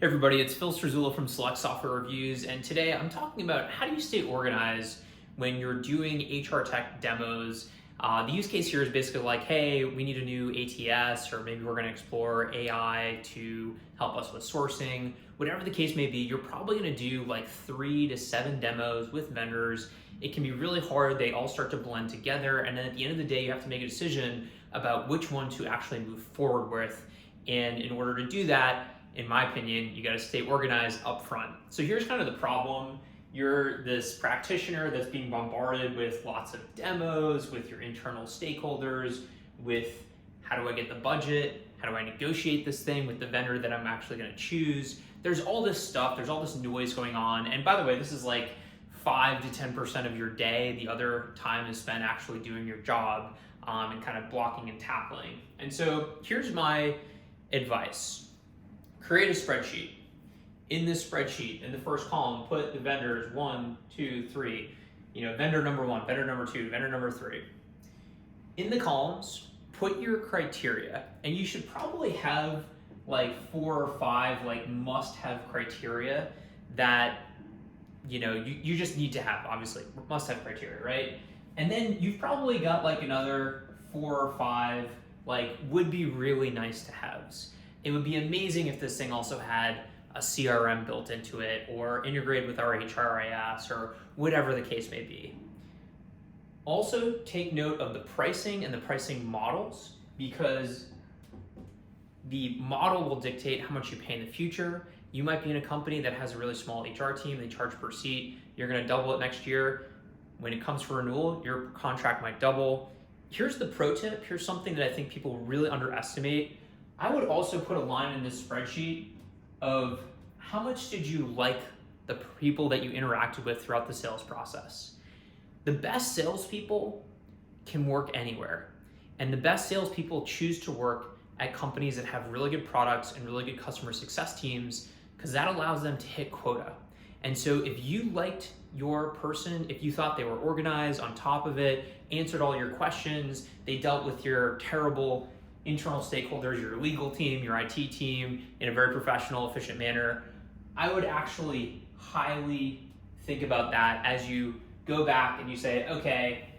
Hey everybody, it's Phil Strazula from Select Software Reviews, and today I'm talking about how do you stay organized when you're doing HRTech demos. The use case here is basically like, hey, we need a new ATS, or maybe we're going to explore AI to help us with sourcing. Whatever the case may be, you're probably going to do like 3 to 7 demos with vendors. It can be really hard. They all start to blend together, and then at the end of the day, you have to make a decision about which one to actually move forward with. And in order to do that, in my opinion, you got to stay organized up front. So here's kind of the problem. You're this practitioner that's being bombarded with lots of demos, with your internal stakeholders, with how do I get the budget? How do I negotiate this thing with the vendor that I'm actually going to choose? There's all this stuff, there's all this noise going on. And by the way, this is like 5 to 10% of your day. The other time is spent actually doing your job and kind of blocking and tackling. And so here's my advice. Create a spreadsheet. In this spreadsheet, in the first column, put the vendors 1, 2, 3. Vendor number 1, vendor number 2, vendor number 3. In the columns, put your criteria, and you should probably have like 4 or 5 like must-have criteria that you just need to have. Obviously, must-have criteria, right? And then you've probably got like another 4 or 5 like would be really nice to haves. It would be amazing if this thing also had a CRM built into it or integrated with our HRIS or whatever the case may be. Also, take note of the pricing and the pricing models, because the model will dictate how much you pay in the future. You might be in a company that has a really small HR team, they charge per seat, you're gonna double it next year. When it comes for renewal, your contract might double. Here's the pro tip, here's something that I think people really underestimate. I would also put a line in this spreadsheet of how much did you like the people that you interacted with throughout the sales process. The best salespeople can work anywhere, and the best salespeople choose to work at companies that have really good products and really good customer success teams, because that allows them to hit quota. And so if you liked your person, if you thought they were organized, on top of it, answered all your questions, they dealt with your terrible internal stakeholders, your legal team, your IT team in a very professional, efficient manner, I would actually highly think about that as you go back and you say, okay,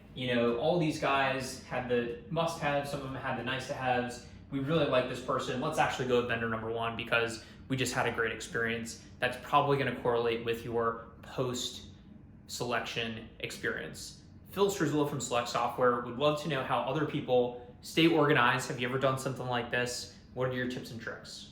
all these guys had the must-haves, some of them had the nice-to-haves. We really like this person. Let's actually go with vendor number 1 because we just had a great experience. That's probably going to correlate with your post-selection experience. Phil Strazula from Select Software would love to know how other people stay organized. Have you ever done something like this? What are your tips and tricks?